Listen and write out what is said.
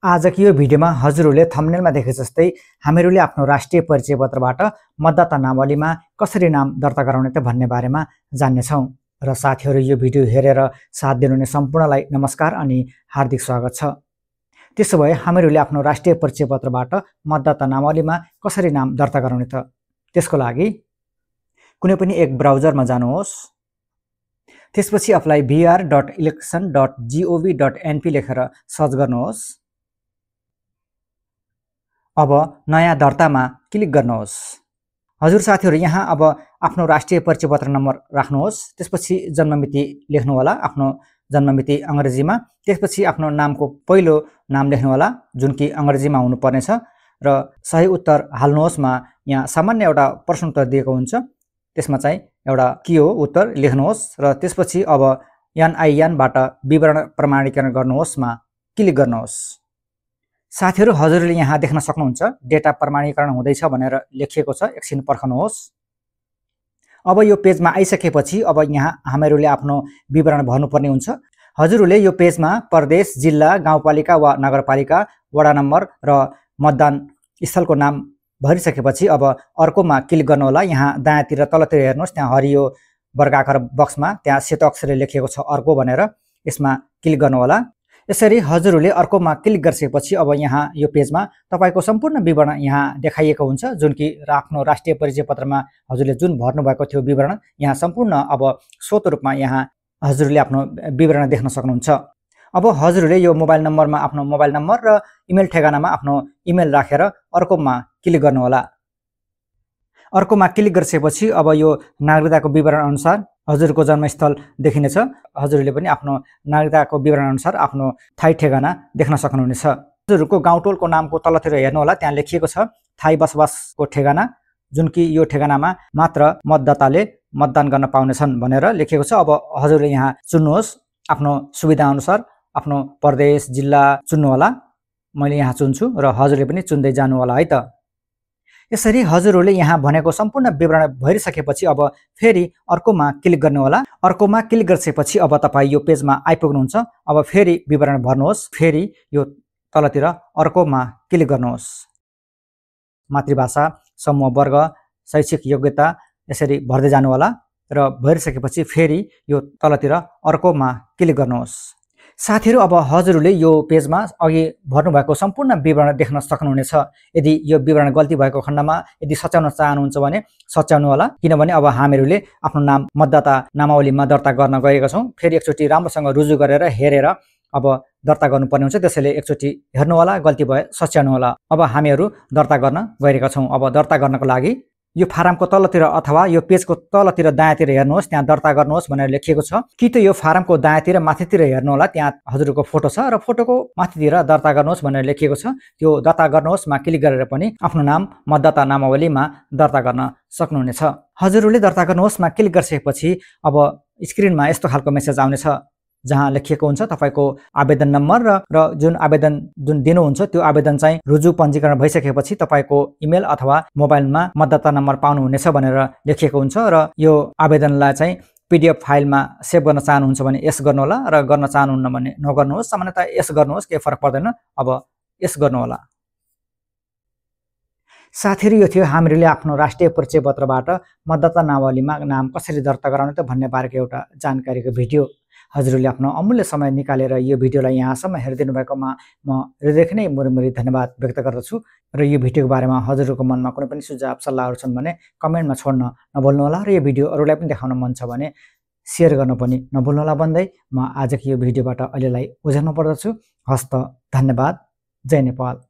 आजको यो भिडियोमा हजुरहरूले थम्बनेलमा देखे जस्तै हामीहरूले आफ्नो राष्ट्रिय परिचय पत्रबाट मतदाता नामावलीमा कसरी नाम दर्ता गराउने त भन्ने बारेमा जान्नेछौँ। र साथीहरू यो भिडियो हेरेर साथ दिनुहुने सम्पूर्णलाई नमस्कार अनि हार्दिक स्वागत छ। त्यसो भए हामीहरूले आफ्नो राष्ट्रिय परिचय पत्रबाट मतदाता नामावलीमा कसरी नाम दर्ता गराउने त? त्यसको लागि कुनै पनि एक ब्राउजरमा जानुहोस्। त्यसपछि अप्लाई br.election.gov.np लेखेर सर्च गर्नुहोस्। अब नयाँ दर्तामा क्लिक गर्नुहोस्। हजुर साथीहरू, यहाँ अब आफ्नो राष्ट्रिय परिचय पत्र नम्बर राख्नुहोस्। त्यसपछि जन्ममिति लेख्नु होला, आफ्नो जन्ममिति अङ्ग्रेजीमा। त्यसपछि आफ्नो नामको पहिलो नाम लेख्नु होला, जुन कि अङ्ग्रेजीमा हुनुपर्ने छ। र सही उत्तर हाल्नुहोस्मा यहाँ सामान्य एउटा प्रश्न उत्तर दिएको हुन्छ, त्यसमा चाहिँ एउटा के हो उत्तर लेख्नुहोस्। र त्यसपछि अब NIN बाट विवरण प्रमाणीकरण गर्नुहोस्मा क्लिक गर्नुहोस्। साथीहरू, हजुरले यहाँ देख्न सक्नुहुन्छ डेटा प्रमाणीकरण हुँदैछ भनेर लेखिएको छ। एकछिन पर्खनुहोस्। अब यो पेजमा आइसकेपछि अब यहाँ हामीहरूले आफ्नो विवरण भर्नुपर्ने हुन्छ। हजुरहरूले यो पेजमा प्रदेश, जिल्ला, गाउँपालिका वा नगरपालिका, वडा नम्बर र मतदान स्थलको नाम भरिसकेपछि अब अर्कोमा क्लिक गर्नुहोला। यहाँ दायाँतिर तलतिर हेर्नुहोस्, त्यहाँ हरियो वर्गाकार बक्समा त्यहाँ सेतो अक्षरले लेखिएको छ अर्को भनेर, यसमा क्लिक गर्नुहोला। यसरी हजुरहरूले अर्कोमा क्लिक गरिसकेपछि अब यहाँ यो पेजमा तपाईँको सम्पूर्ण विवरण यहाँ देखाइएको हुन्छ, जुन कि आफ्नो राष्ट्रिय परिचय पत्रमा हजुरले जुन भर्नुभएको थियो विवरण यहाँ सम्पूर्ण अब स्वत रूपमा यहाँ हजुरले आफ्नो विवरण देख्न सक्नुहुन्छ। अब हजुरहरूले यो मोबाइल नम्बरमा आफ्नो मोबाइल नम्बर र इमेल ठेगानामा आफ्नो इमेल राखेर अर्कोमा क्लिक गर्नुहोला। अर्कोमा क्लिक गरिसकेपछि अब यो नागरिकताको विवरण अनुसार हजुरको जन्मस्थल देखिनेछ। हजुरले पनि आफ्नो नागरिकताको विवरण अनुसार आफ्नो थाई ठेगाना देख्न सक्नुहुनेछ। हजुरको गाउँटोलको नामको तलतिर हेर्नु होला, त्यहाँ लेखिएको छ थाई बसोबासको ठेगाना, जुन कि यो ठेगानामा मात्र मतदाताले मतदान गर्न पाउनेछन् भनेर लेखिएको छ। अब हजुरले यहाँ चुन्नुहोस्, आफ्नो सुविधा अनुसार आफ्नो प्रदेश, जिल्ला चुन्नु होला। मैले यहाँ चुन्छु र हजुरले पनि चुन्दै जानु होला है त। यसरी हजुरहरूले यहाँ भनेको सम्पूर्ण विवरण भरिसकेपछि अब फेरि अर्कोमा क्लिक गर्नु होला। अर्कोमा क्लिक गरिसकेपछि अब तपाईँ यो पेजमा आइपुग्नुहुन्छ। अब फेरि विवरण भर्नुहोस्। फेरि यो तलतिर अर्कोमा क्लिक गर्नुहोस्। मातृभाषा, समूह वर्ग, शैक्षिक योग्यता यसरी भर्दै जानु होला र भरिसकेपछि फेरि यो तलतिर अर्कोमा क्लिक गर्नुहोस्। साथीहरू, अब हजुरहरूले यो पेजमा अघि भर्नुभएको सम्पूर्ण विवरण देख्न सक्नुहुनेछ। यदि यो विवरण गल्ती भएको खण्डमा यदि सच्याउन चाहनुहुन्छ भने सच्याउनु होला, किनभने अब हामीहरूले आफ्नो नाम मतदाता नामावलीमा दर्ता गर्न गएका छौँ। फेरि एकचोटि राम्रोसँग रुजु गरेर हेरेर अब दर्ता गर्नुपर्ने हुन्छ। त्यसैले एकचोटि हेर्नु होला, गल्ती भए सच्याउनु होला। अब हामीहरू दर्ता गर्न गएका छौँ। अब दर्ता गर्नको लागि यो फारमको तलतिर अथवा यो पेजको तलतिर दायाँतिर हेर्नुहोस्, त्यहाँ दर्ता गर्नुहोस् भनेर लेखिएको छ। कि त यो फारमको दायाँतिर माथितिर हेर्नु होला, त्यहाँ हजुरको फोटो छ र फोटोको माथितिर दर्ता गर्नुहोस् भनेर लेखिएको छ। त्यो दर्ता गर्नुहोस्मा क्लिक गरेर पनि आफ्नो नाम मतदाता नामावलीमा दर्ता गर्न सक्नुहुनेछ। हजुरहरूले दर्ता गर्नुहोस्मा क्लिक गरिसकेपछि अब स्क्रिनमा यस्तो खालको मेसेज आउनेछ, जहाँ लेखिएको हुन्छ तपाईँको आवेदन नम्बर र जुन आवेदन दिनुहुन्छ त्यो आवेदन चाहिँ रुजु पञ्जीकरण भइसकेपछि तपाईँको इमेल अथवा मोबाइलमा मतदाता नम्बर पाउनुहुनेछ भनेर लेखिएको हुन्छ। र यो आवेदनलाई चाहिँ PDF फाइलमा सेभ गर्न चाहनुहुन्छ भने यस गर्नु होला, र गर्न चाहनुहुन्न भने नगर्नुहोस्। सामान्यतः यस गर्नुहोस्, केही फरक पर्दैन। अब यस गर्नु होला। साथीहरू, यो थियो हामीहरूले आफ्नो राष्ट्रिय परिचय पत्रबाट मतदाता नामावलीमा नाम कसरी दर्ता गराउने त भन्ने बारेको एउटा जानकारीको भिडियो। हजुरहरूले आफ्नो अमूल्य समय निकालेर यो भिडियोलाई यहाँसम्म हेरिदिनु भएकोमा म हृदयदेखि नै मुरी धन्यवाद व्यक्त गर्दछु। र यो भिडियोको बारेमा हजुरहरूको मनमा कुनै पनि सुझाव सल्लाहहरू छन् भने कमेन्टमा छोड्न नभुल्नुहोला। र यो भिडियो अरूलाई पनि देखाउन मन छ भने सेयर गर्न पनि नभुल्नुहोला भन्दै म आजको यो भिडियोबाट अहिलेलाई उज्याउन पर्दछु। हस्त, धन्यवाद। जय नेपाल।